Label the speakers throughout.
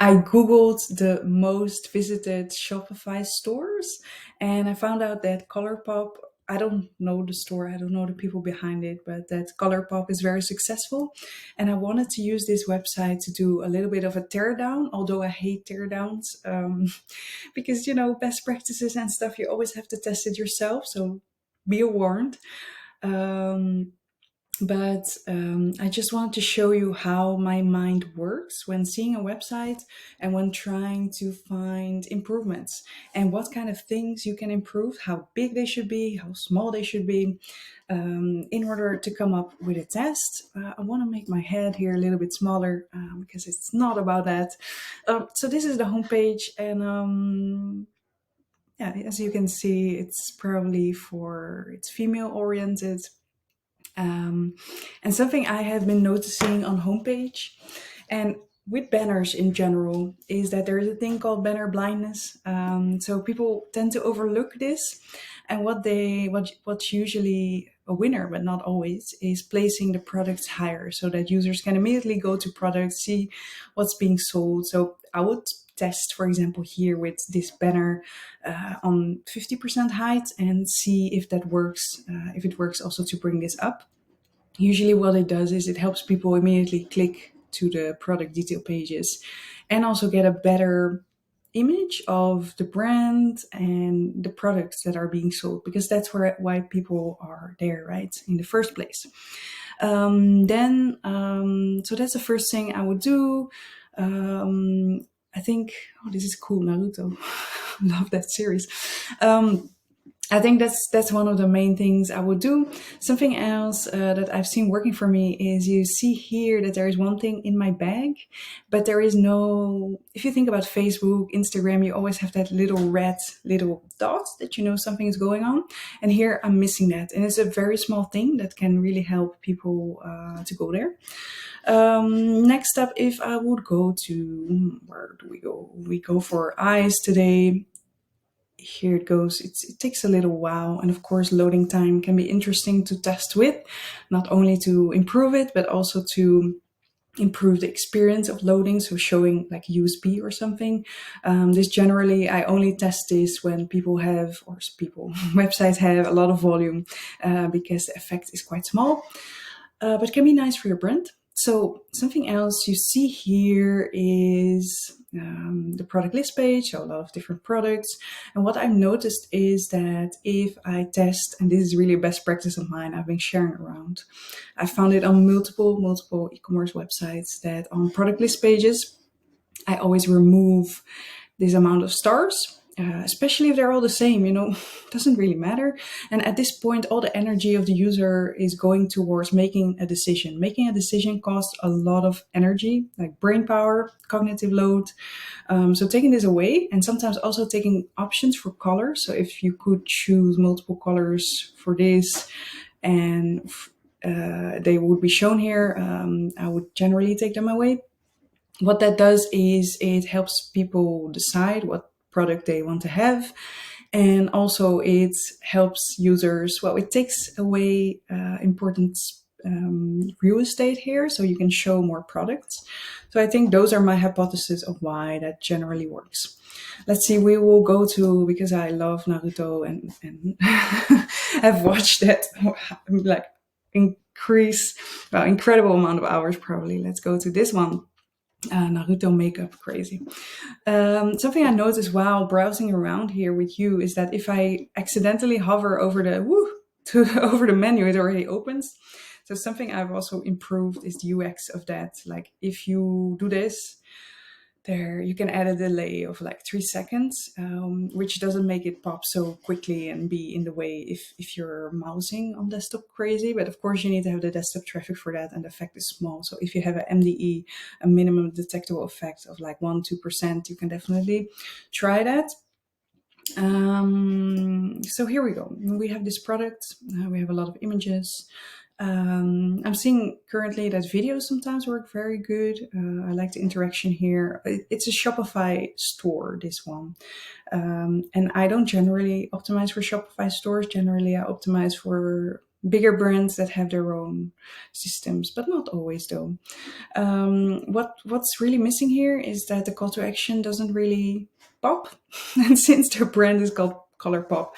Speaker 1: I Googled the most visited Shopify stores and I found out that Colourpop, I don't know the store, I don't know the people behind it, but that Colourpop is very successful. And I wanted to use this website to do a little bit of a teardown, although I hate teardowns because, best practices and stuff, you always have to test it yourself. So be warned. Um, but I just wanted to show you how my mind works when seeing a website and when trying to find improvements and what kind of things you can improve, how big they should be, how small they should be, in order to come up with a test. I want to make my head here a little bit smaller because it's not about that. So this is the homepage, and yeah, as you can see, it's female oriented. Um, and something I have been noticing on homepage and with banners in general is that there is a thing called banner blindness. So people tend to overlook this, and what's usually a winner, but not always, is placing the products higher so that users can immediately go to products, see what's being sold. So I would test, for example, here with this banner on 50% height and see if that works, if it works also to bring this up. Usually what it does is it helps people immediately click to the product detail pages and also get a better image of the brand and the products that are being sold, because that's why people are there, right, in the first place. So that's the first thing I would do. I think, oh, this is cool, Naruto. Love that series. I think that's one of the main things I would do. Something else that I've seen working for me is you see here that there is one thing in my bag, but there is no. If you think about Facebook, Instagram, you always have that little red little dot that you know something is going on, and here I'm missing that, and it's a very small thing that can really help people to go there. Next up, if I would go to, where do we go? We go for eyes today. Here it goes. It takes a little while, and of course loading time can be interesting to test with, not only to improve it but also to improve the experience of loading, so showing like USB or something. This generally, I only test this when people have, or people websites have a lot of volume, because the effect is quite small, but can be nice for your brand. So something else you see here is the product list page, so a lot of different products. And what I've noticed is that if I test, and this is really a best practice of mine, I've been sharing around. I found it on multiple e-commerce websites that on product list pages, I always remove this amount of stars, especially if they're all the same, doesn't really matter. And at this point, all the energy of the user is going towards making a decision. Making a decision costs a lot of energy, like brain power, cognitive load. So taking this away, and sometimes also taking options for color. So if you could choose multiple colors for this, and they would be shown here, I would generally take them away. What that does is it helps people decide what product they want to have. And also it helps users, well, it takes away important real estate here, so you can show more products. So I think those are my hypotheses of why that generally works. Let's see, we will go to, because I love Naruto and have watched that like incredible amount of hours probably. Let's go to this one. Naruto makeup, crazy. Something I noticed while browsing around here with you is that if I accidentally hover over over the menu, it already opens. So something I've also improved is the UX of that. Like if you do this, there you can add a delay of like 3 seconds, which doesn't make it pop so quickly and be in the way if you're mousing on desktop crazy. But of course you need to have the desktop traffic for that, and the effect is small. So if you have a MDE, a minimum detectable effect of like 1-2%, you can definitely try that. So here we go. We have this product. We have a lot of images. I'm seeing currently that videos sometimes work very good. I like the interaction here. It's a Shopify store, this one. And I don't generally optimize for Shopify stores. Generally, I optimize for bigger brands that have their own systems, but not always though. What's really missing here is that the call to action doesn't really pop, and since their brand is called Color Pop,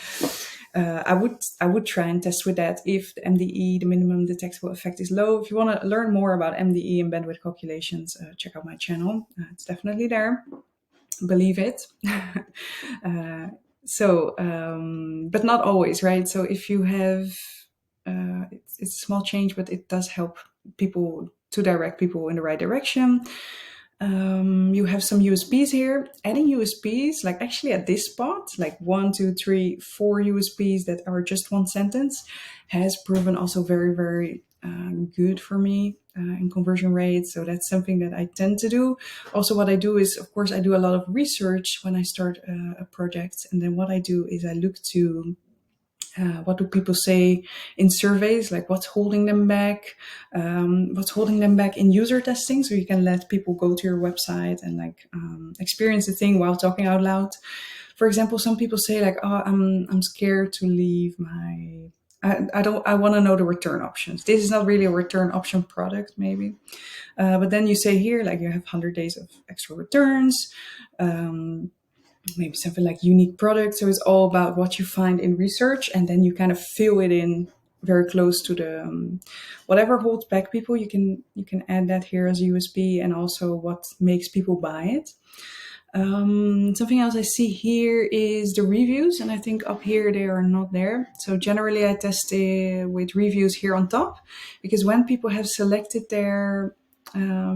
Speaker 1: I would try and test with that if the MDE, the minimum detectable effect, is low. If you want to learn more about MDE and bandwidth calculations, check out my channel. It's definitely there. Believe it. uh, but not always, right? So if you have, it's a small change, but it does help people to direct people in the right direction. You have some USPs here. Adding USPs, like actually at this spot, like 1, 2, 3, 4 USPs that are just one sentence, has proven also very, very good for me in conversion rates. So that's something that I tend to do. Also, what I do is, of course, I do a lot of research when I start a project. And then what I do is I look to what do people say in surveys, like what's holding them back, what's holding them back in user testing, so you can let people go to your website and like experience the thing while talking out loud. For example, some people say like, oh, I'm scared to leave my, I want to know the return options. This is not really a return option product maybe, but then you say here like you have 100 days of extra returns, maybe something like unique product. So it's all about what you find in research, and then you kind of fill it in very close to the whatever holds back people. You can add that here as a USB, and also what makes people buy it. Something else I see here is the reviews, and I think up here they are not there. So generally I test with reviews here on top, because when people have selected their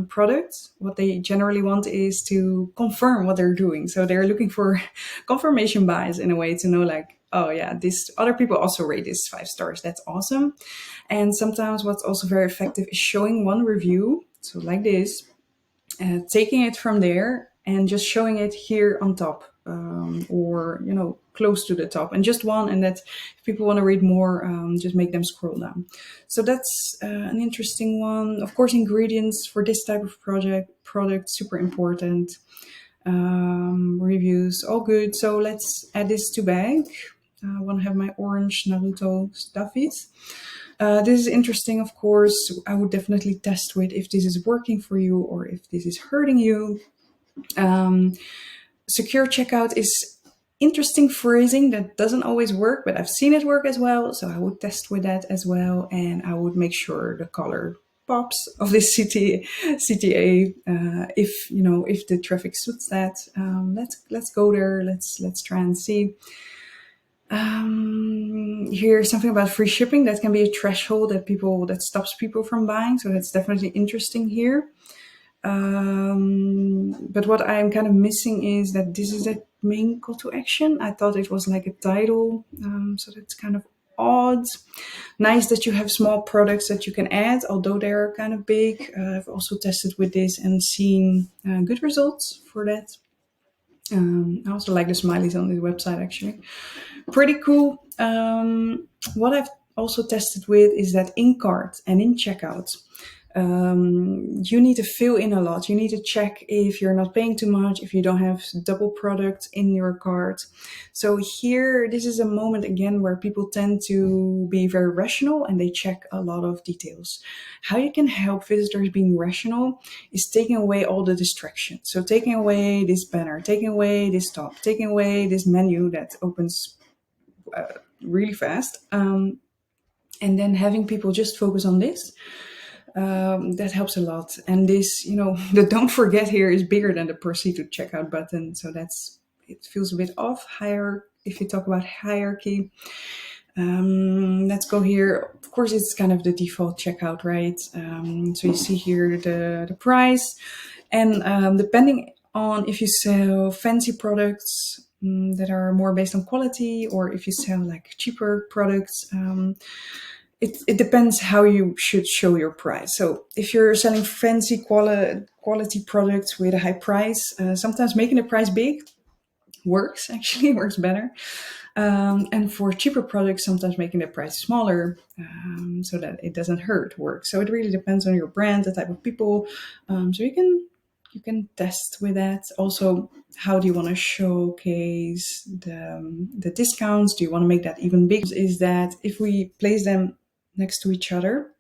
Speaker 1: product, what they generally want is to confirm what they're doing. So they're looking for confirmation bias in a way to know like, oh yeah, this other people also rate this 5 stars. That's awesome. And sometimes what's also very effective is showing one review. So like this, taking it from there and just showing it here on top, or close to the top, and just one, and that if people want to read more, just make them scroll down. So that's an interesting one. Of course, ingredients for this type of product super important. Reviews all good. So let's add this to bag. I want to have my orange Naruto stuffies. This is interesting, of course. I would definitely test with if this is working for you or if this is hurting you. Secure checkout is interesting phrasing that doesn't always work, but I've seen it work as well. So I would test with that as well, and I would make sure the color pops of this CTA. If the traffic suits that, let's go there. Let's try and see. Here's something about free shipping that can be a threshold that stops people from buying. So that's definitely interesting here. But what I'm kind of missing is that this is the main call to action. I thought it was like a title, so that's kind of odd. Nice that you have small products that you can add, although they're kind of big. I've also tested with this and seen good results for that. I also like the smileys on this website, actually. Pretty cool. What I've also tested with is that in cart and in checkout, you need to fill in a lot. You need to check if you're not paying too much, if you don't have double product in your cart. So here, this is a moment again where people tend to be very rational and they check a lot of details. How you can help visitors being rational is taking away all the distractions. So taking away this banner, taking away this top, taking away this menu that opens really fast, and then having people just focus on this. That helps a lot. And this, the don't forget here is bigger than the proceed to checkout button. So it feels a bit off higher if you talk about hierarchy. Let's go here. Of course, it's kind of the default checkout, right? So you see here the price, and depending on if you sell fancy products that are more based on quality, or if you sell like cheaper products, it depends how you should show your price. So if you're selling fancy quality products with a high price, sometimes making the price big works better. And for cheaper products, sometimes making the price smaller so that it doesn't hurt works. So it really depends on your brand, the type of people. So you can test with that. Also, how do you want to showcase the discounts? Do you want to make that even bigger? Is that if we place them next to each other.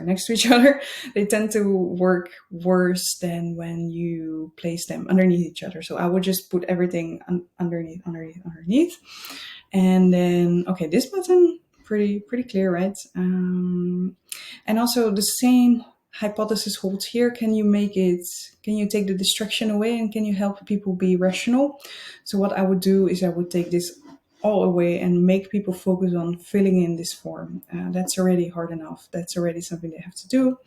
Speaker 1: Next to each other, they tend to work worse than when you place them underneath each other. So I would just put everything underneath. And then, okay, this button, pretty clear, right? And also the same hypothesis holds here. Can you take the distraction away, and can you help people be rational? So what I would do is I would take this all away and make people focus on filling in this form. That's already hard enough. That's already something they have to do.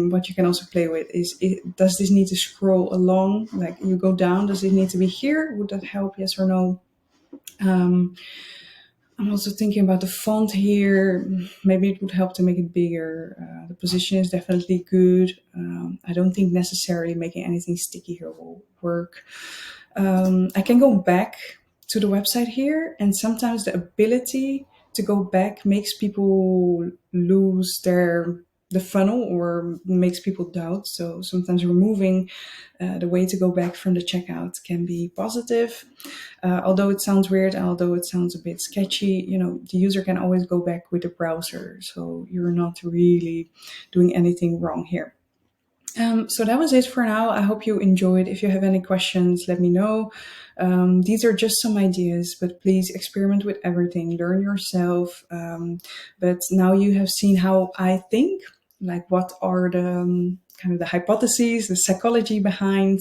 Speaker 1: What you can also play with is, does this need to scroll along? Like you go down, does it need to be here? Would that help? Yes or no? I'm also thinking about the font here. Maybe it would help to make it bigger. The position is definitely good. I don't think necessarily making anything sticky here will work. I can go back to the website here, and sometimes the ability to go back makes people lose the funnel, or makes people doubt. So sometimes removing the way to go back from the checkout can be positive. Although it sounds weird, and although it sounds a bit sketchy, the user can always go back with the browser. So you're not really doing anything wrong here. So that was it for now. I hope you enjoyed. If you have any questions, let me know. These are just some ideas, but please experiment with everything. Learn yourself. But now you have seen how I think, like what are the kind of the hypotheses, the psychology behind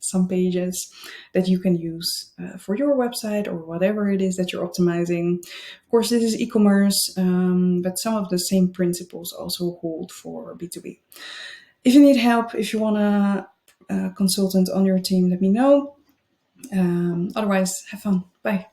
Speaker 1: some pages that you can use for your website or whatever it is that you're optimizing. Of course, this is e-commerce, but some of the same principles also hold for B2B. If you need help, if you want a consultant on your team, let me know. Otherwise, have fun. Bye.